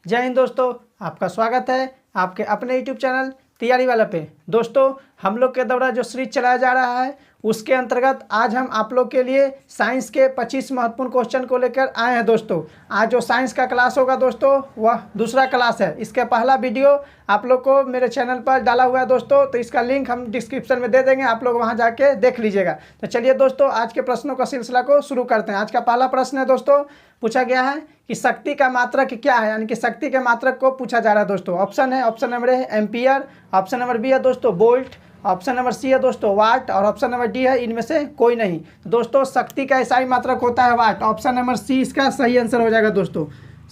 जय हिंद दोस्तों, आपका स्वागत है आपके अपने यूट्यूब चैनल तैयारी वाला पे। दोस्तों, हम लोग के द्वारा जो सीरीज चलाया जा रहा है उसके अंतर्गत आज हम आप लोग के लिए साइंस के 25 महत्वपूर्ण क्वेश्चन को लेकर आए हैं। दोस्तों, आज जो साइंस का क्लास होगा दोस्तों वह दूसरा क्लास है। इसका पहला वीडियो आप लोग को मेरे चैनल पर डाला हुआ है दोस्तों, तो इसका लिंक हम डिस्क्रिप्शन में दे देंगे, आप लोग वहां जाके देख लीजिएगा। तो चलिए दोस्तों, आज के प्रश्नों का सिलसिला को शुरू करते हैं। आज का पहला प्रश्न है दोस्तों, पूछा गया है कि शक्ति का मात्रक क्या है, यानी कि शक्ति के मात्रक को पूछा जा रहा है दोस्तों। ऑप्शन है, ऑप्शन नंबर ए है एम्पियर, ऑप्शन नंबर बी है दोस्तों वोल्ट, ऑप्शन नंबर सी है दोस्तों वाट और ऑप्शन नंबर डी है इनमें से कोई नहीं। तो दोस्तों, शक्ति का एसआई मात्रक होता है वाट। ऑप्शन नंबर सी इसका सही आंसर हो जाएगा दोस्तों।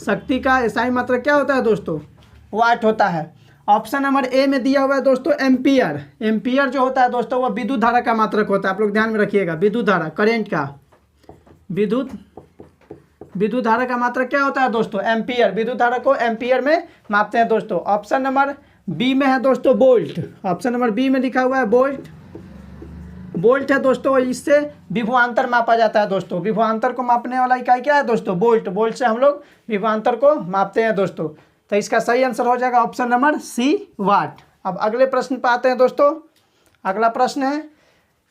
शक्ति का एसआई मात्रक क्या होता है दोस्तों? वाट होता है। ऑप्शन नंबर ए में दिया हुआ है दोस्तों एम्पियर। एम्पियर जो होता है दोस्तों वह विद्युत धारा का मात्रक होता है। आप लोग ध्यान में रखिएगा, विद्युत धारा, करेंट का, विद्युत धारा का मात्रक क्या होता है दोस्तों? एम्पियर। विद्युत धारा को एम्पियर में मापते हैं दोस्तों। ऑप्शन नंबर बी में है दोस्तों वोल्ट। ऑप्शन नंबर बी में लिखा हुआ है वोल्ट। वोल्ट है दोस्तों, इससे विभवांतर मापा जाता है दोस्तों। विभवांतर को मापने वाला इकाई क्या है दोस्तों? वोल्ट। वोल्ट से हम लोग विभवांतर को मापते हैं दोस्तों। तो इसका सही आंसर हो जाएगा ऑप्शन नंबर सी वाट। अब अगले प्रश्न पर आते हैं दोस्तों। अगला प्रश्न है,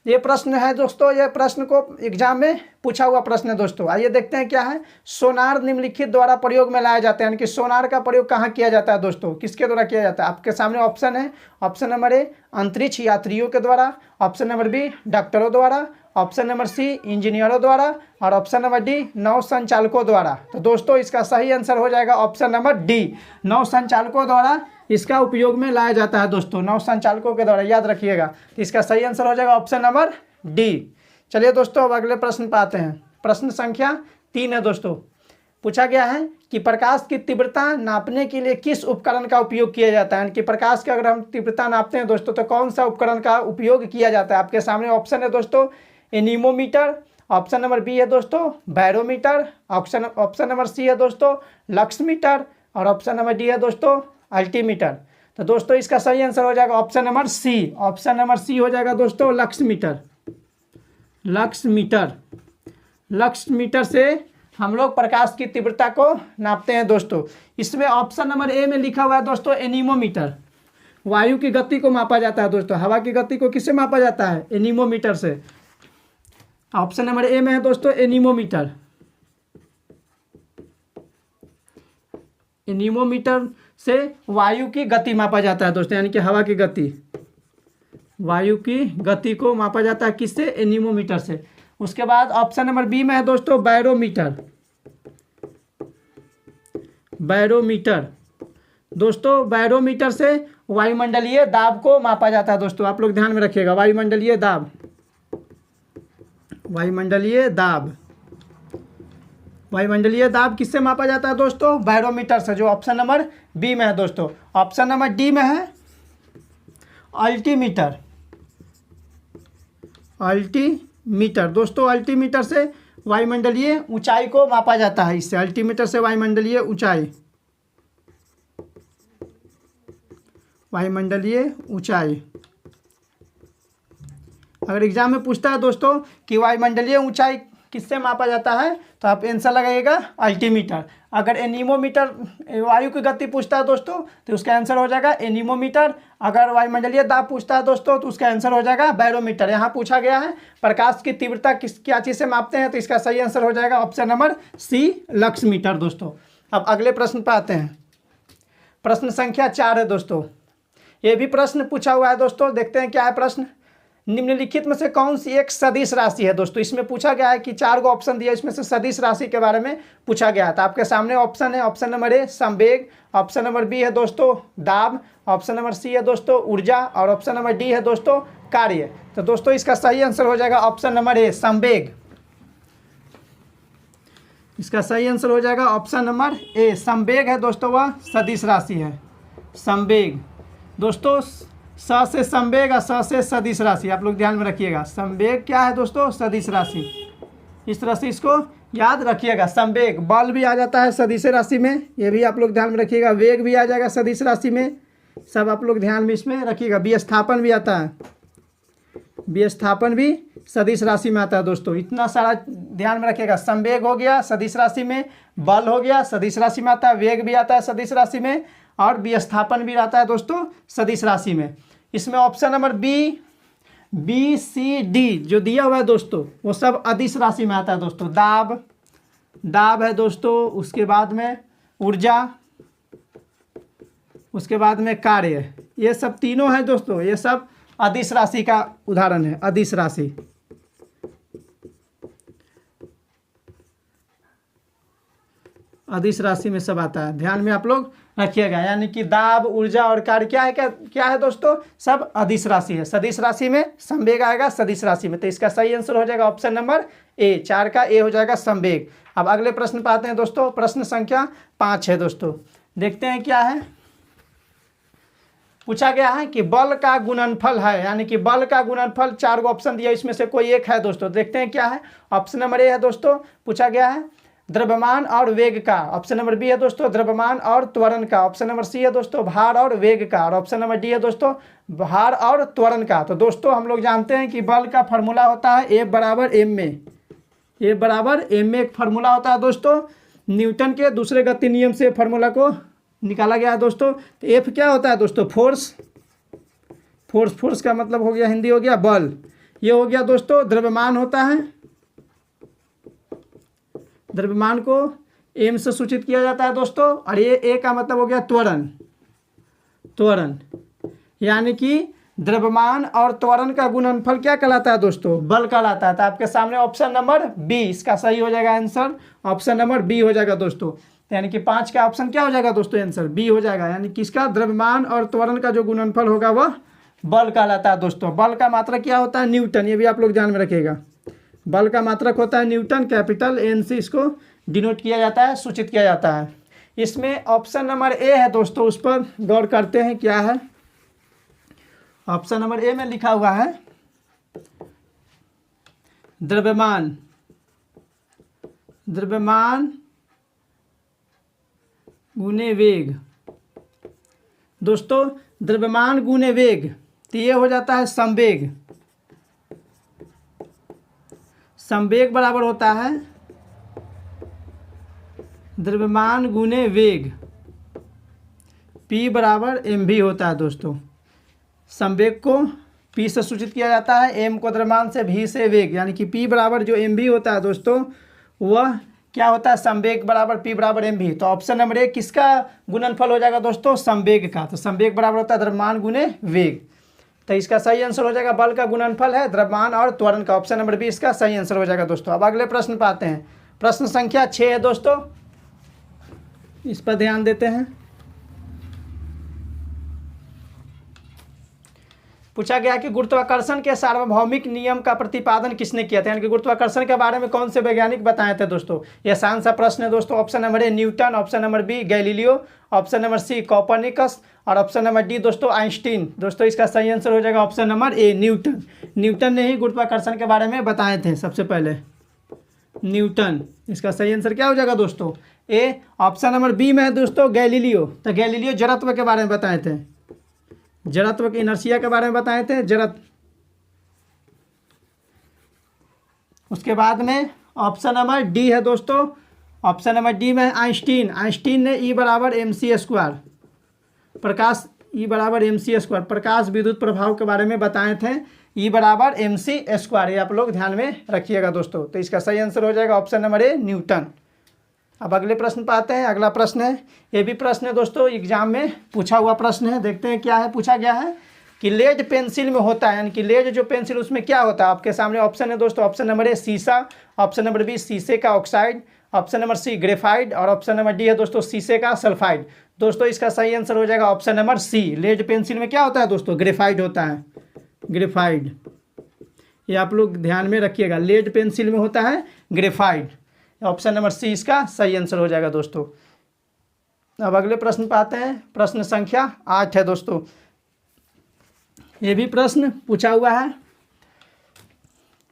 ये प्रश्न है दोस्तों, ये प्रश्न को एग्जाम में पूछा हुआ प्रश्न है दोस्तों। आइए देखते हैं क्या है। सोनार निम्नलिखित द्वारा प्रयोग में लाया जाता है, यानी कि सोनार का प्रयोग कहाँ किया जाता है दोस्तों? किसके द्वारा किया जाता है? आपके सामने ऑप्शन है। ऑप्शन नंबर ए अंतरिक्ष यात्रियों के द्वारा, ऑप्शन नंबर बी डॉक्टरों द्वारा, ऑप्शन नंबर सी इंजीनियरों द्वारा और ऑप्शन नंबर डी नौ संचालकों द्वारा। तो दोस्तों, इसका सही आंसर हो जाएगा ऑप्शन नंबर डी, नौ संचालकों द्वारा इसका उपयोग में लाया जाता है दोस्तों। नौ संचालकों के द्वारा, याद रखिएगा। तो इसका सही आंसर हो जाएगा ऑप्शन नंबर डी। चलिए दोस्तों, अब अगले प्रश्न पर आते हैं। प्रश्न संख्या 3 है दोस्तों। पूछा गया है कि प्रकाश की तीव्रता नापने के लिए किस उपकरण का उपयोग किया जाता है, यानी कि प्रकाश की अगर हम तीव्रता नापते हैं दोस्तों तो कौन सा उपकरण का उपयोग किया जाता है? आपके सामने ऑप्शन है दोस्तों एनीमोमीटर, ऑप्शन नंबर बी है दोस्तों बैरोमीटर, ऑप्शन नंबर सी है दोस्तों लक्समीटर और ऑप्शन नंबर डी है दोस्तों अल्टीमीटर। तो दोस्तों, इसका सही आंसर हो जाएगा option number C. Option number C हो जाएगा दोस्तों लक्समीटर। लक्समीटर, लक्समीटर से हम लोग प्रकाश की तीव्रता को नापते हैं दोस्तों। इसमें ऑप्शन नंबर ए में लिखा हुआ है दोस्तों एनीमोमीटर। वायु की गति को मापा जाता है दोस्तों। हवा की गति को किससे मापा जाता है? एनीमोमीटर से। ऑप्शन नंबर ए में है दोस्तों एनीमोमीटर। एनीमोमीटर से वायु की गति मापा जाता है दोस्तों, यानी कि हवा की गति, वायु की गति को मापा जाता है किससे? एनीमोमीटर से। उसके बाद ऑप्शन नंबर बी में है दोस्तों बैरोमीटर। बैरोमीटर दोस्तों, बैरोमीटर से वायुमंडलीय दाब को मापा जाता है दोस्तों। आप लोग ध्यान में रखिएगा, वायुमंडलीय दाब, वायुमंडलीय दाब, वायुमंडलीय दाब किससे मापा जाता है दोस्तों? बैरोमीटर से, जो ऑप्शन नंबर बी में है दोस्तों। ऑप्शन नंबर डी में है अल्टीमीटर। अल्टीमीटर दोस्तों, अल्टीमीटर से वायुमंडलीय ऊंचाई को मापा जाता है। इससे अल्टीमीटर से वायुमंडलीय ऊंचाई, वायुमंडलीय ऊंचाई। अगर एग्जाम में पूछता है दोस्तों कि वायुमंडलीय ऊंचाई किससे मापा जाता है, तो आप आंसर लगाइएगा अल्टीमीटर। अगर एनीमोमीटर वायु की गति पूछता है दोस्तों तो उसका आंसर हो जाएगा एनीमोमीटर। अगर वायुमंडलीय दाब पूछता है दोस्तों तो उसका आंसर हो जाएगा बैरोमीटर। यहाँ पूछा गया है प्रकाश की तीव्रता क्या चीज़ से मापते हैं, तो इसका सही आंसर हो जाएगा ऑप्शन नंबर सी लक्समीटर दोस्तों। अब अगले प्रश्न पर आते हैं। प्रश्न संख्या 4 है दोस्तों। ये भी प्रश्न पूछा हुआ है दोस्तों, देखते हैं क्या है प्रश्न। निम्नलिखित में से कौन सी एक सदिश राशि है दोस्तों? इसमें पूछा गया है कि 4 गो ऑप्शन दिया, इसमें से सदिश राशि के बारे में पूछा गया था। आपके सामने ऑप्शन है। ऑप्शन नंबर ए संवेग, ऑप्शन नंबर बी है दोस्तों दाब, ऑप्शन नंबर सी है दोस्तों ऊर्जा और ऑप्शन नंबर डी है दोस्तों कार्य। तो दोस्तों, इसका सही आंसर हो जाएगा ऑप्शन नंबर ए संवेग। इसका सही आंसर हो जाएगा ऑप्शन नंबर ए संवेग है दोस्तों, वह सदिश राशि है। संवेग दोस्तों, स से संवेग और स से सदिश राशि, आप लोग ध्यान में रखिएगा। संवेग क्या है दोस्तों? सदिश राशि। इस तरह से इसको याद रखिएगा। संवेग, बल भी आ जाता है सदिश राशि में, ये भी आप लोग ध्यान में रखिएगा। वेग भी आ जाएगा सदिश राशि में, सब आप लोग ध्यान में इसमें रखिएगा। विस्थापन भी आता है, विस्थापन भी सदिश राशि में आता है दोस्तों। इतना सारा ध्यान में रखिएगा। संवेग हो गया सदिश राशि में, बल हो गया सदिश राशि में आता है, वेग भी आता है सदिश राशि में, और विस्थापन भी आता है दोस्तों सदिश राशि में। इसमें option number B C D जो दिया हुआ है दोस्तों वो सब अदिश राशि में आता है दोस्तों। दाब है दोस्तों, उसके बाद में ऊर्जा, उसके बाद में कार्य, ये सब तीनों है दोस्तों, ये सब अदिश राशि का उदाहरण है। अदिश राशि अदिश राशि में सब आता है, ध्यान में आप लोग रखिएगा। यानी कि दाब, ऊर्जा और कार्य क्या है दोस्तों, सब अदिश राशि है। सदिश राशि में संवेग आएगा सदिश राशि में, तो इसका सही आंसर हो जाएगा ऑप्शन नंबर ए, 4 का ए हो जाएगा संवेग। अब अगले प्रश्न पे आते हैं दोस्तों। प्रश्न संख्या 5 है दोस्तों, देखते हैं क्या है। पूछा गया है कि बल का गुणनफल है, यानी कि बल का गुणनफल 4 गो ऑप्शन दिया, इसमें से कोई एक है दोस्तों। देखते हैं क्या है। ऑप्शन नंबर ए है दोस्तों, पूछा गया है द्रव्यमान और वेग का। ऑप्शन नंबर बी है दोस्तों द्रव्यमान और त्वरण का। ऑप्शन नंबर सी है दोस्तों भार और वेग का। और ऑप्शन नंबर डी है दोस्तों भार और त्वरण का। तो दोस्तों हम लोग जानते हैं कि बल का फॉर्मूला होता है F बराबर m में, F बराबर m में एक फार्मूला होता है दोस्तों। न्यूटन के दूसरे गति नियम से फार्मूला को निकाला गया है दोस्तों। तो F क्या होता है दोस्तों, फोर्स का मतलब हो गया, हिंदी हो गया बल। ये हो गया दोस्तों द्रव्यमान होता है, द्रव्यमान को m से सूचित किया जाता है दोस्तों। और ये a का मतलब हो गया त्वरण, यानी कि द्रव्यमान और त्वरण का गुणनफल क्या कहलाता है दोस्तों, बल कहलाता है। तो आपके सामने ऑप्शन नंबर बी, इसका सही हो जाएगा आंसर, ऑप्शन नंबर बी हो जाएगा दोस्तों। यानी कि 5 का ऑप्शन क्या हो जाएगा दोस्तों, आंसर बी हो जाएगा। यानी कि इसका द्रव्यमान और त्वरण का जो गुणनफल होगा वह बल कहलाता है दोस्तों। बल का मात्रक क्या होता है, न्यूटन, ये भी आप लोग ध्यान में रखिएगा। बल का मात्रक होता है न्यूटन, कैपिटल एन से इसको डिनोट किया जाता है, सूचित किया जाता है। इसमें ऑप्शन नंबर ए है दोस्तों, उस पर गौर करते हैं क्या है। ऑप्शन नंबर ए में लिखा हुआ है द्रव्यमान गुने वेग। दोस्तों द्रव्यमान गुने वेग, तो ये हो जाता है संवेग। संवेग बराबर होता है द्रव्यमान गुने वेग, P बराबर mv होता है दोस्तों। संवेग को P से सूचित किया जाता है, m को द्रव्यमान से, v से वेग, यानी कि P बराबर जो mv होता है दोस्तों वह क्या होता है, संवेग बराबर P बराबर mv। तो ऑप्शन नंबर ए किसका गुणनफल हो जाएगा दोस्तों, संवेग का। तो संवेग बराबर होता है द्रव्यमान गुने वेग। तो इसका सही आंसर हो जाएगा, बल का गुणनफल है द्रव्यमान और त्वरण का। ऑप्शन नंबर बी इसका सही आंसर हो जाएगा दोस्तों। अब अगले प्रश्न पर आते हैं। प्रश्न संख्या 6 है दोस्तों, इस पर ध्यान देते हैं। पूछा गया कि गुरुत्वाकर्षण के सार्वभौमिक नियम का प्रतिपादन किसने किया था, यानी कि गुरुत्वाकर्षण के बारे में कौन से वैज्ञानिक बताए थे दोस्तों। ये आसान सा प्रश्न है दोस्तों। Option number A Newton, option number B Galileo, option number C Copernicus और ऑप्शन नंबर डी दोस्तों आइंस्टीन। दोस्तों इसका सही आंसर हो जाएगा option number A Newton. Newton ने ही गुरुत्वाकर्षण के बारे में बताए थे सबसे पहले, न्यूटन। इसका सही आंसर क्या हो जाएगा दोस्तों, ए। ऑप्शन नंबर बी में है दोस्तों गैलीलियो। तो गैलीलियो जड़त्व के बारे में बताए थे, जड़त्व की इनर्शिया के बारे में बताए थे, जड़त्व। उसके बाद में ऑप्शन नंबर डी है दोस्तों, ऑप्शन नंबर डी में आइंस्टीन। आइंस्टीन ने ई बराबर mc², प्रकाश ई बराबर mc², प्रकाश विद्युत प्रभाव के बारे में बताए थे, ई बराबर mc²। ये आप लोग ध्यान में रखिएगा दोस्तों। तो इसका सही आंसर हो जाएगा ऑप्शन नंबर ए न्यूटन। अब अगले प्रश्न पर आते हैं। अगला प्रश्न है, ये भी प्रश्न है दोस्तों, एग्जाम में पूछा हुआ प्रश्न है। देखते हैं क्या है। पूछा गया है कि लेड पेंसिल में होता है, यानी कि लेड जो पेंसिल उसमें क्या होता है। आपके सामने ऑप्शन है दोस्तों, ऑप्शन नंबर ए शीशा, ऑप्शन नंबर बी शीशे का oxide, option number C graphite और ऑप्शन नंबर डी है दोस्तों शीशे का सल्फाइड। दोस्तों इसका सही आंसर हो जाएगा option number C. Lead pencil में क्या होता है दोस्तों, ग्रेफाइट होता है, ग्रेफाइट। ये आप लोग ध्यान में रखिएगा, लेड पेंसिल में होता है ग्रेफाइट। ऑप्शन नंबर सी इसका सही आंसर हो जाएगा दोस्तों। अब अगले प्रश्न पर आते हैं। प्रश्न संख्या 8 है दोस्तों, ये भी प्रश्न पूछा हुआ है।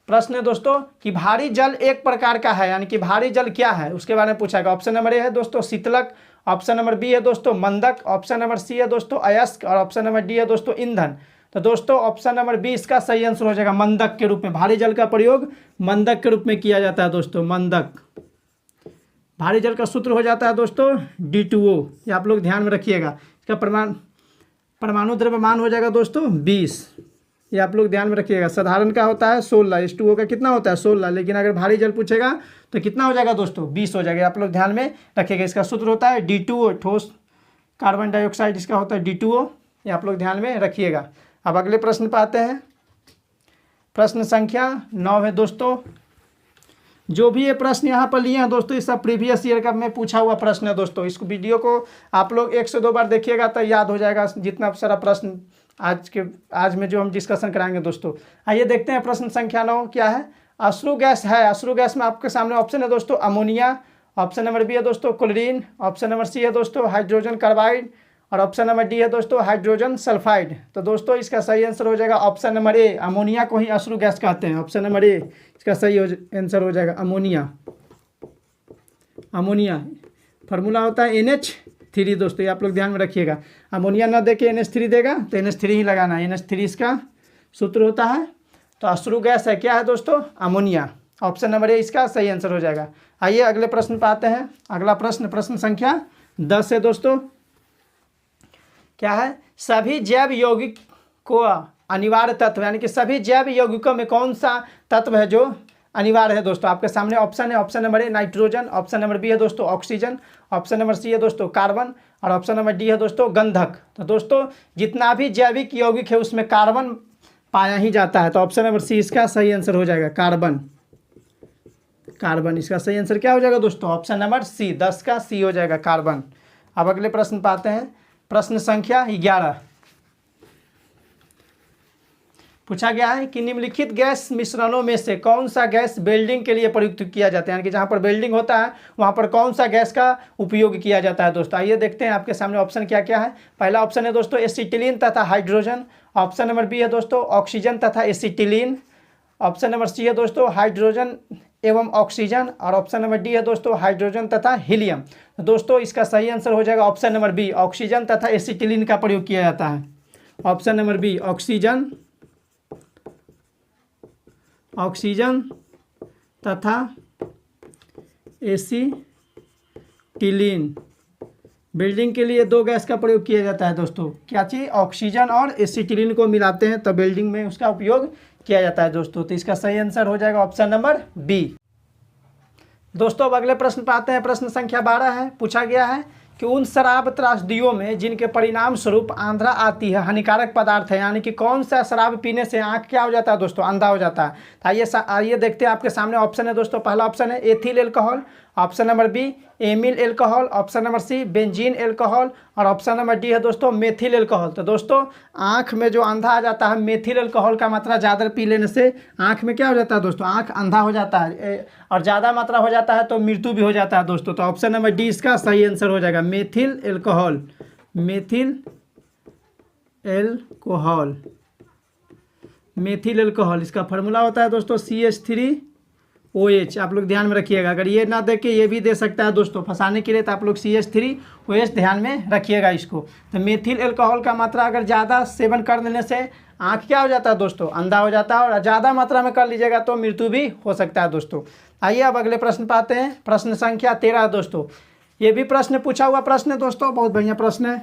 प्रश्न है दोस्तों कि भारी जल एक प्रकार का है, यानी कि भारी जल क्या है उसके बारे में पूछा गया। ऑप्शन नंबर ए है दोस्तों शीतलक, ऑप्शन नंबर बी है दोस्तों मंदक, ऑप्शन नंबर सी है दोस्तों अयस्क और ऑप्शन नंबर डी है दोस्तों ईंधन। तो दोस्तों ऑप्शन नंबर बी इसका सही आंसर हो जाएगा, मंदक के रूप में। भारी जल का प्रयोग मंदक के रूप में किया जाता है दोस्तों, मंदक। भारी जल का सूत्र हो जाता है दोस्तों D2O, ये आप लोग ध्यान में रखिएगा। इसका परमाणु द्रव्यमान हो जाएगा दोस्तों 20, ये आप लोग ध्यान में रखिएगा। साधारण का होता है 16, H2O का कितना होता है 16, लेकिन अगर भारी जल पूछेगा तो कितना हो जाएगा दोस्तों 20 हो जाएगा, आप लोग ध्यान में रखिएगा। इसका सूत्र होता है D2O, ठोस कार्बन डाइऑक्साइड इसका होता है D2O, ये आप लोग ध्यान में रखिएगा। अब अगले प्रश्न पर आते हैं, प्रश्न संख्या 9 है दोस्तों। जो भी ये प्रश्न यहाँ पर लिए हैं दोस्तों, इस सब प्रीवियस ईयर का मैं पूछा हुआ प्रश्न है दोस्तों। इस वीडियो को आप लोग 1 से 2 बार देखिएगा तो याद हो जाएगा जितना सारा प्रश्न आज में जो हम डिस्कशन कराएंगे दोस्तों। आइए देखते हैं प्रश्न संख्या 9 क्या है। अश्रु गैस है, अश्रु गैस में आपके सामने ऑप्शन है दोस्तों अमोनिया, ऑप्शन नंबर बी है दोस्तों क्लोरीन, ऑप्शन नंबर सी है दोस्तों हाइड्रोजन कार्बाइड, और ऑप्शन नंबर डी है दोस्तों हाइड्रोजन सल्फाइड। तो दोस्तों इसका सही आंसर हो जाएगा ऑप्शन नंबर ए, अमोनिया को ही अश्रु गैस कहते हैं। ऑप्शन नंबर ए इसका सही आंसर हो जाएगा अमोनिया। अमोनिया फार्मूला होता है NH3 दोस्तों, ये आप लोग ध्यान में रखिएगा। अमोनिया ना देके NH3 देगा तो NH3 ही लगाना है, NH3 इसका सूत्र होता है। तो अश्रु गैस है क्या है दोस्तों अमोनिया, ऑप्शन नंबर ए इसका सही आंसर हो जाएगा। आइए अगले प्रश्न पर आते हैं। अगला प्रश्न संख्या 10 है दोस्तों। क्या है, सभी जैव यौगिक को अनिवार्य तत्व, यानी कि सभी जैव यौगिकों में कौन सा तत्व है जो अनिवार्य है दोस्तों। आपके सामने ऑप्शन है, option number A nitrogen, option number B है दोस्तों ऑक्सीजन, ऑप्शन नंबर सी है दोस्तों कार्बन, और ऑप्शन नंबर डी है दोस्तों गंधक। तो दोस्तों जितना भी जैविक यौगिक है उसमें कार्बन पाया ही जाता है, तो ऑप्शन नंबर सी इसका सही आंसर हो जाएगा कार्बन। कार्बन इसका सही आंसर क्या हो जाएगा दोस्तों, ऑप्शन नंबर सी, 10 का सी हो जाएगा कार्बन। अब अगले प्रश्न पाते हैं, प्रश्न संख्या 11। पूछा गया है कि निम्नलिखित गैस मिश्रणों में से कौन सा गैस वेल्डिंग के लिए प्रयुक्त किया जाता है, यानी कि जहां पर वेल्डिंग होता है वहां पर कौन सा गैस का उपयोग किया जाता है दोस्तों। आइए देखते हैं आपके सामने ऑप्शन क्या क्या है। पहला ऑप्शन है दोस्तों एसिटिलीन तथा हाइड्रोजन, ऑप्शन नंबर बी है दोस्तों ऑक्सीजन तथा एसिटिलीन, ऑप्शन नंबर सी है दोस्तों हाइड्रोजन एवं ऑक्सीजन, और ऑप्शन नंबर डी है दोस्तों हाइड्रोजन तथा हीलियम। तो दोस्तों इसका सही आंसर हो जाएगा ऑप्शन नंबर बी, ऑक्सीजन तथा एसिटिलीन का प्रयोग किया जाता है। ऑप्शन नंबर बी ऑक्सीजन तथा एसिटिलीन, बिल्डिंग के लिए 2 गैस का प्रयोग किया जाता है दोस्तों। क्या चीज़, ऑक्सीजन और एसिटिलीन को मिलाते हैं तो बिल्डिंग में उसका उपयोग किया जाता है दोस्तों। तो इसका सही आंसर हो जाएगा ऑप्शन नंबर बी। दोस्तों अब अगले प्रश्न पर आते हैं, प्रश्न संख्या 12 है। पूछा गया है कि उन शराब त्रासदियों में जिनके परिणाम स्वरूप आंध्रा आती है हानिकारक पदार्थ है, यानी कि कौन सा शराब पीने से आंख क्या हो जाता है दोस्तों, अंधा हो जाता है। तो आइए देखते हैं, आपके सामने ऑप्शन है दोस्तों। पहला ऑप्शन है ethyl alcohol, option number B amyl alcohol, option number C benzene alcohol, और ऑप्शन नंबर डी है दोस्तों मेथिल एल्कोहल। तो दोस्तों आंख में जो अंधा आ जाता है, मेथिल एल्कोहल का मात्रा ज़्यादा पी लेने से आंख में क्या हो जाता है दोस्तों, आंख अंधा हो जाता है, और ज़्यादा मात्रा हो जाता है तो मृत्यु भी हो जाता है दोस्तों। तो ऑप्शन नंबर डी इसका सही आंसर हो जाएगा methyl alcohol. Methyl alcohol, methyl alcohol इसका फार्मूला होता है दोस्तों CH3OH। आप लोग ध्यान में रखिएगा, अगर ये ना दे के ये भी दे सकता है दोस्तों फंसाने के लिए, तो आप लोग CH3OH ध्यान में रखिएगा इसको। तो मेथिल एल्कोहल का मात्रा अगर ज़्यादा सेवन कर देने से आँख क्या हो जाता है दोस्तों, अंधा हो जाता है, और ज़्यादा मात्रा में कर लीजिएगा तो मृत्यु भी हो सकता है दोस्तों। आइए अब अगले प्रश्न पाते हैं, प्रश्न संख्या 13 दोस्तों। ये भी प्रश्न पूछा हुआ प्रश्न है दोस्तों, बहुत बढ़िया प्रश्न है,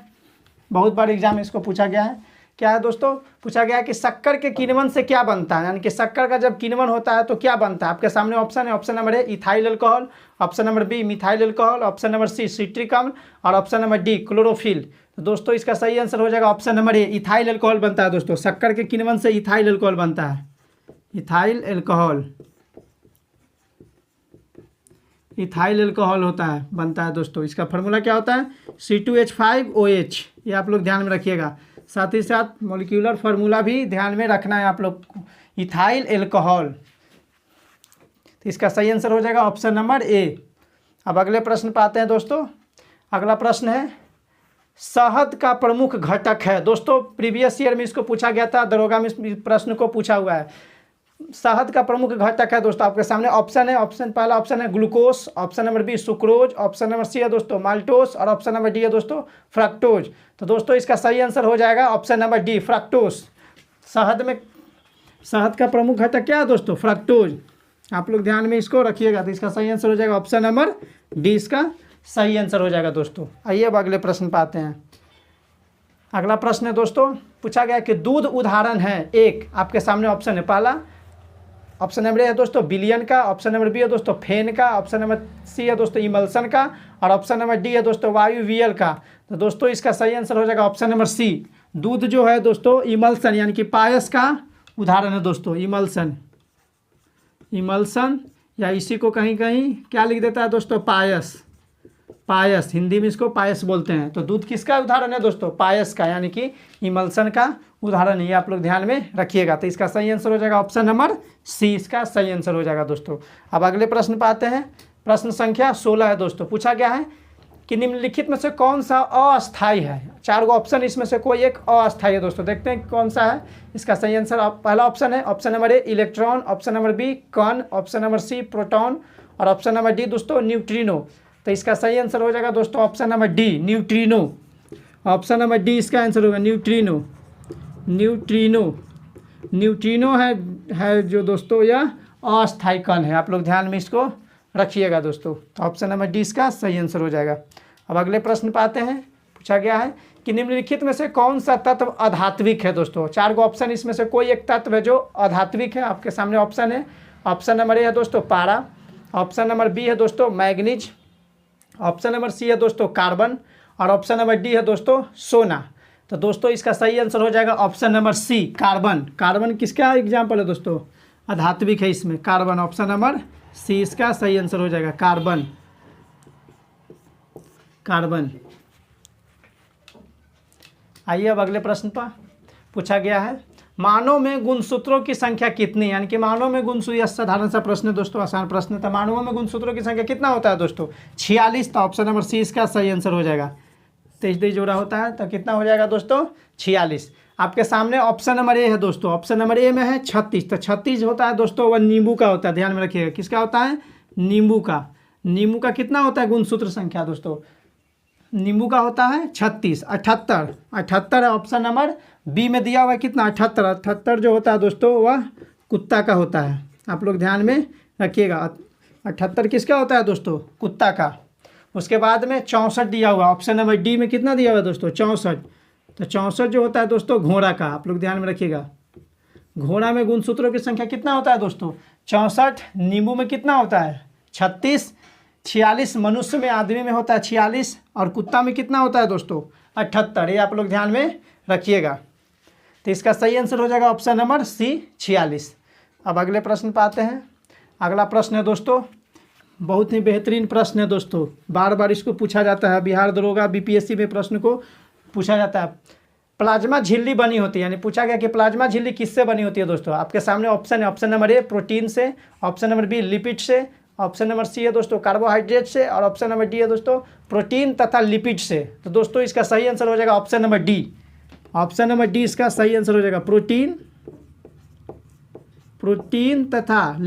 बहुत बार एग्जाम में इसको पूछा गया है। क्या है दोस्तों, पूछा गया है कि शक्कर के किण्वन से क्या बनता है, यानी कि शक्कर का जब किण्वन होता है तो क्या बनता है। आपके सामने ऑप्शन है, option number A ethyl alcohol, option number B methyl alcohol, option number C citric अम्ल, और ऑप्शन नंबर डी क्लोरोफिल। तो दोस्तों इसका सही आंसर हो जाएगा option number A ethyl alcohol बनता है दोस्तों। शक्कर के किण्वन से इथाइल अल्कोहल बनता है, इथाइल अल्कोहल, इथाइल अल्कोहल होता है, बनता है दोस्तों। इसका फार्मूला क्या होता है C2H5OH, ये आप लोग ध्यान में रखिएगा। साथ ही साथ मॉलिक्यूलर फार्मूला भी ध्यान में रखना है आप लोग को, इथाइल एल्कोहल। तो इसका सही आंसर हो जाएगा ऑप्शन नंबर ए। अब अगले प्रश्न पर आते हैं दोस्तों। अगला प्रश्न है शहद का प्रमुख घटक है दोस्तों, प्रीवियस ईयर में इसको पूछा गया था, दरोगा में इस प्रश्न को पूछा हुआ है। शहद का प्रमुख घटक है दोस्तों, आपके सामने ऑप्शन है, पहला ऑप्शन है glucose, option number B sucrose, option number C है दोस्तों माल्टोज, और ऑप्शन नंबर डी है दोस्तों फ्रक्टोज। तो दोस्तों इसका सही आंसर हो जाएगा ऑप्शन नंबर डी फ्रक्टोज। शहद का प्रमुख घटक क्या है दोस्तों? फ्रक्टोज। आप लोग ध्यान में इसको रखिएगा। तो इसका सही आंसर हो जाएगा ऑप्शन नंबर डी, इसका सही आंसर हो जाएगा दोस्तों। आइए अब अगले प्रश्न पर आते हैं। अगला प्रश्न है दोस्तों, पूछा गया कि दूध उदाहरण है एक, आपके सामने ऑप्शन है। पहला ऑप्शन नंबर ए है दोस्तों बिलियन का, ऑप्शन नंबर बी है दोस्तों फेन का, ऑप्शन नंबर सी है दोस्तों इमल्सन का, और ऑप्शन नंबर डी है दोस्तों वायुवियल का। तो दोस्तों इसका सही आंसर हो जाएगा ऑप्शन नंबर सी। दूध जो है दोस्तों इमल्सन यानी कि पायस का उदाहरण है दोस्तों। इमल्सन या इसी को कहीं कहीं क्या लिख देता है दोस्तों? पायस, हिंदी में इसको पायस बोलते हैं। तो दूध किसका उदाहरण है दोस्तों? पायस का, यानी कि इमल्सन का उदाहरण है। ये आप लोग ध्यान में रखिएगा। तो इसका सही आंसर हो जाएगा ऑप्शन नंबर सी, इसका सही आंसर हो जाएगा दोस्तों। अब अगले प्रश्न पर आते हैं। प्रश्न संख्या 16 है दोस्तों। पूछा गया है कि निम्नलिखित में से कौन सा अस्थायी है? 4 गो ऑप्शन, इसमें से कोई एक अस्थायी है दोस्तों। देखते हैं कौन सा है। इसका सही आंसर पहला ऑप्शन है option number A electron, option number B कण, ऑप्शन नंबर सी प्रोटॉन, और ऑप्शन नंबर डी दोस्तों न्यूट्रिनो। तो इसका सही आंसर हो जाएगा दोस्तों option number D, neutrino. Option number D इसका आंसर होगा न्यूट्रिनो है जो दोस्तों यह अस्थायी कण है। आप लोग ध्यान में इसको रखिएगा दोस्तों। तो ऑप्शन नंबर डी इसका सही आंसर हो जाएगा। अब अगले प्रश्न पर आते हैं। पूछा गया है कि निम्नलिखित में से कौन सा तत्व अधात्विक है दोस्तों? 4 गो ऑप्शन, इसमें से कोई एक तत्व है जो अधात्विक है। आपके सामने ऑप्शन है। ऑप्शन नंबर ए है दोस्तों पारा, ऑप्शन नंबर बी है दोस्तों मैग्नीज, ऑप्शन नंबर सी है दोस्तों कार्बन, और ऑप्शन नंबर डी है दोस्तों सोना। तो दोस्तों इसका सही आंसर हो जाएगा option number C carbon. Carbon किसका एग्जाम्पल है दोस्तों? अधात्विक है इसमें कार्बन। ऑप्शन नंबर सी इसका सही आंसर हो जाएगा कार्बन। आइए अब अगले प्रश्न पर। पूछा गया है मानव में गुणसूत्रों की संख्या कितनी? यानी कि मानव में गुणसूत्र, यह साधारण सा प्रश्न है दोस्तों, आसान प्रश्न था। मानवों में गुणसूत्रों की संख्या कितना होता है दोस्तों? 46। तो ऑप्शन नंबर सी इसका सही आंसर हो जाएगा। 23 जोड़ा होता है तो कितना हो जाएगा दोस्तों? 46। आपके सामने ऑप्शन नंबर ए है दोस्तों। ऑप्शन नंबर ए में है 36। तो 36 होता है दोस्तों वह नींबू का होता है। ध्यान में रखिएगा किसका होता है? नींबू का कितना होता है गुणसूत्र संख्या दोस्तों? नींबू का होता है 36। 78 है ऑप्शन नंबर बी में दिया हुआ है। कितना? 78 जो होता है दोस्तों वह कुत्ता का होता है। आप लोग ध्यान में रखिएगा। 78 किसका होता है दोस्तों? कुत्ता का। उसके बाद में 64 दिया हुआ। ऑप्शन नंबर डी में कितना दिया हुआ है दोस्तों? 64। तो 64 जो होता है दोस्तों घोड़ा का। आप लोग ध्यान में रखिएगा। घोड़ा में गुणसूत्रों की संख्या कितना होता है दोस्तों? 64। नींबू में कितना होता है? 36। 46 मनुष्य में, आदमी में होता है 46, और कुत्ता में कितना होता है दोस्तों? 78। ये आप लोग ध्यान में रखिएगा। तो इसका सही आंसर हो जाएगा ऑप्शन नंबर सी 46। अब अगले प्रश्न पर आते हैं। अगला प्रश्न है दोस्तों, बहुत ही बेहतरीन प्रश्न है दोस्तों, बार बार इसको पूछा जाता है। बिहार दरोगा बीपीएससी में प्रश्न को पूछा जाता है। प्लाज्मा झिल्ली बनी होती है, यानी पूछा गया कि प्लाज्मा झिल्ली किससे बनी होती है दोस्तों? आपके सामने ऑप्शन है। ऑप्शन नंबर ए प्रोटीन से, ऑप्शन नंबर बी लिपिड से, ऑप्शन नंबर सी है दोस्तों कार्बोहाइड्रेट से, और ऑप्शन नंबर डी है दोस्तों प्रोटीन तथा लिपिड से। तो दोस्तों इसका सही आंसर हो जाएगा option number D. Option number D इसका सही आंसर हो जाएगा प्रोटीन तथा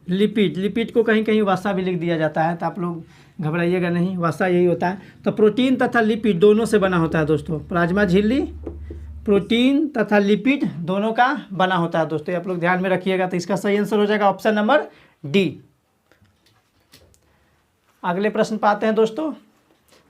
लिपिड को कहीं कहीं वसा भी लिख दिया जाता है, तो आप लोग घबराइएगा नहीं, वसा यही होता है। तो प्रोटीन तथा लिपिड दोनों से बना होता है दोस्तों। प्लाज्मा झिल्ली प्रोटीन तथा लिपिड दोनों का बना होता है दोस्तों। आप लोग ध्यान में रखिएगा। तो इसका सही आंसर हो जाएगा ऑप्शन नंबर डी। अगले प्रश्न पर आते हैं दोस्तों।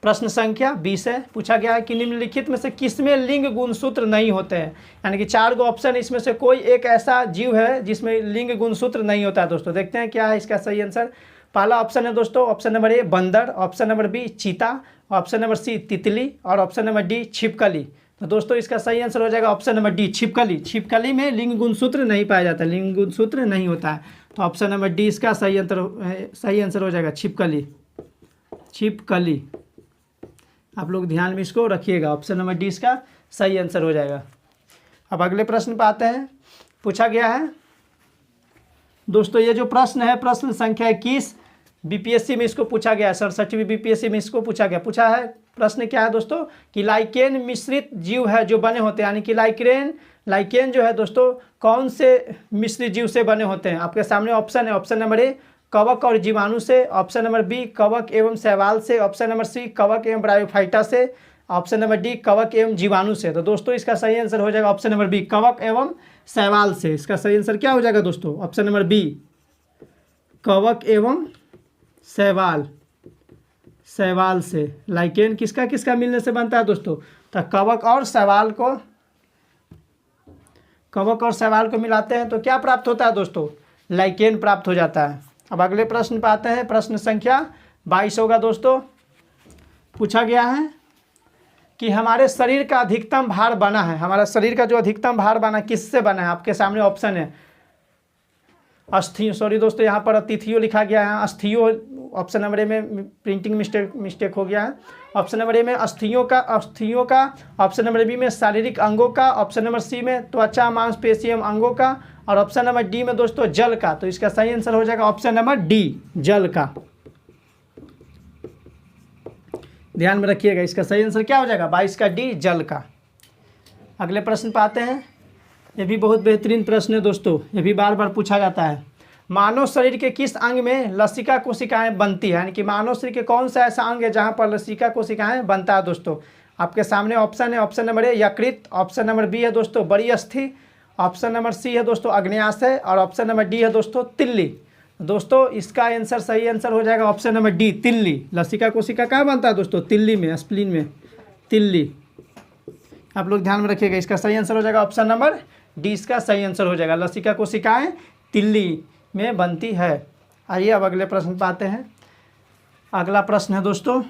प्रश्न संख्या 20 है। पूछा गया है कि निम्नलिखित में से किसमें लिंग गुणसूत्र नहीं होते हैं? यानी कि 4 गो ऑप्शन, इसमें से कोई एक ऐसा जीव है जिसमें लिंग गुणसूत्र नहीं होता है दोस्तों। देखते हैं क्या है इसका सही आंसर। पहला ऑप्शन है दोस्तों ऑप्शन नंबर ए बंदर, ऑप्शन नंबर बी चीता, ऑप्शन नंबर सी तितली, और ऑप्शन नंबर डी छिपकली। तो दोस्तों इसका सही आंसर हो जाएगा ऑप्शन नंबर डी छिपकली में लिंग गुणसूत्र नहीं पाया जाता, लिंग गुणसूत्र नहीं होता है। तो ऑप्शन नंबर डी इसका सही आंसर हो जाएगा छिपकली। आप लोग ध्यान में इसको रखिएगा। ऑप्शन नंबर डी इसका सही आंसर हो जाएगा। अब अगले प्रश्न पर आते हैं। पूछा गया है दोस्तों, ये जो प्रश्न है प्रश्न संख्या 21 बीपीएससी में इसको पूछा गया है। 67वीं बीपीएससी में इसको पूछा गया। पूछा है प्रश्न क्या है दोस्तों कि लाइकेन मिश्रित जीव है जो बने होते हैं, यानी कि लाइकेन जो है दोस्तों कौन से मिश्रित जीव से बने होते हैं? आपके सामने ऑप्शन है। ऑप्शन नंबर ए कवक और जीवाणु से, ऑप्शन नंबर बी कवक एवं शैवाल से, ऑप्शन नंबर सी कवक एवं ब्रायोफाइटा से, ऑप्शन नंबर डी कवक एवं जीवाणु से। तो दोस्तों इसका सही आंसर हो जाएगा ऑप्शन नंबर बी कवक एवं शैवाल से। इसका सही आंसर क्या हो जाएगा दोस्तों? ऑप्शन नंबर बी कवक एवं शैवाल, शैवाल से। लाइकेन किसका किसका मिलने से बनता है दोस्तों? तो कवक और शैवाल को मिलाते हैं तो क्या प्राप्त होता है दोस्तों? लाइकेन प्राप्त हो जाता है। अब अगले प्रश्न पे आते हैं। प्रश्न संख्या 22 होगा दोस्तों। पूछा गया है कि हमारे शरीर का अधिकतम भार बना है, हमारा शरीर का जो अधिकतम भार बना किससे बना है? आपके सामने ऑप्शन है अस्थियों, सॉरी दोस्तों यहाँ पर तिथियों लिखा गया है, अस्थियों ऑप्शन नंबर ए में प्रिंटिंग मिस्टेक हो गया है। ऑप्शन नंबर ए में अस्थियों का, ऑप्शन नंबर बी में शारीरिक अंगों का, ऑप्शन नंबर सी में त्वचा मांसपेशी एवं अंगों का, और ऑप्शन नंबर डी में दोस्तों जल का। तो इसका सही आंसर हो जाएगा ऑप्शन नंबर डी जल का। ध्यान में रखिएगा, इसका सही आंसर क्या हो जाएगा? 22 का डी जल का। अगले प्रश्न पे आते हैं। ये भी बहुत बेहतरीन प्रश्न है दोस्तों, ये भी बार बार पूछा जाता है। मानव शरीर के किस अंग में लसिका कोशिकाएं बनती है? यानी कि मानव शरीर के कौन सा ऐसा अंग है जहां पर लसिका कोशिकाएं बनता है दोस्तों? आपके सामने ऑप्शन है, ऑप्शन नंबर ए यकृत, ऑप्शन नंबर बी है दोस्तों बड़ी अस्थि, ऑप्शन नंबर सी है दोस्तों अग्न्याशय, और ऑप्शन नंबर डी है दोस्तों तिल्ली। दोस्तों इसका आंसर सही आंसर हो जाएगा ऑप्शन नंबर डी तिल्ली। लसिका कोशिका कहाँ बनता है दोस्तों? तिल्ली में, स्प्लीन में, तिल्ली। आप लोग ध्यान में रखिएगा, इसका सही आंसर हो जाएगा ऑप्शन नंबर डी, इसका सही आंसर हो जाएगा। लसिका कोशिकाएं तिल्ली में बनती है। आइए अब अगले प्रश्न पर आते हैं। अगला प्रश्न है दोस्तों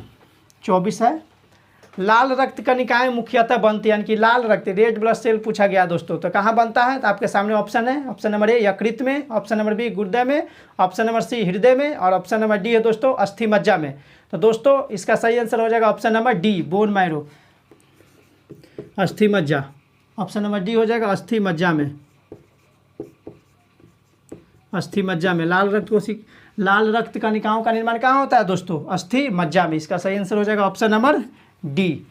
24 है। लाल रक्त कणिकाएं मुख्यतः बनती है, यानी कि लाल रक्त रेड ब्लड सेल पूछा गया दोस्तों। तो कहाँ बनता है? तो आपके सामने ऑप्शन है, ऑप्शन नंबर ए यकृत में, ऑप्शन नंबर बी गुर्दे में, ऑप्शन नंबर सी हृदय में, और ऑप्शन नंबर डी है दोस्तों अस्थि मज्जा में। तो दोस्तों इसका सही आंसर हो जाएगा option number D bone marrow, अस्थि मज्जा। ऑप्शन नंबर डी हो जाएगा अस्थि मज्जा में, अस्थि मज्जा में। लाल रक्त कणिकाओं का निर्माण कहाँ होता है दोस्तों? अस्थि मज्जा में। इसका सही आंसर हो जाएगा ऑप्शन नंबर डी।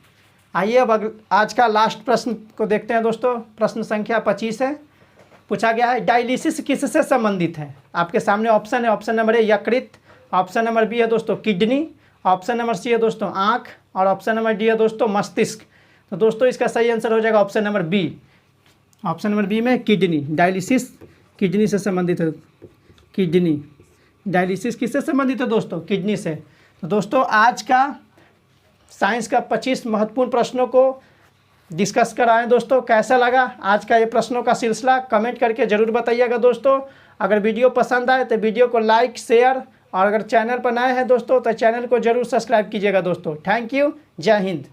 आइए अब आज का लास्ट प्रश्न को देखते हैं दोस्तों। प्रश्न संख्या 25 है। पूछा गया है डायलिसिस किससे संबंधित है? आपके सामने ऑप्शन है, ऑप्शन नंबर ए यकृत, ऑप्शन नंबर बी है दोस्तों किडनी, ऑप्शन नंबर सी है दोस्तों आँख, और ऑप्शन नंबर डी है दोस्तों मस्तिष्क। तो दोस्तों इसका सही आंसर हो जाएगा option number B, option number B में किडनी। डायलिसिस किडनी से संबंधित है। किडनी, डायलिसिस किससे संबंधित है दोस्तों? किडनी से। तो दोस्तों आज का साइंस का 25 महत्वपूर्ण प्रश्नों को डिस्कस कराएं दोस्तों। कैसा लगा आज का ये प्रश्नों का सिलसिला? कमेंट करके ज़रूर बताइएगा दोस्तों। अगर वीडियो पसंद आए तो वीडियो को लाइक शेयर, और अगर चैनल पर नए हैं दोस्तों तो चैनल को ज़रूर सब्सक्राइब कीजिएगा दोस्तों। थैंक यू, जय हिंद।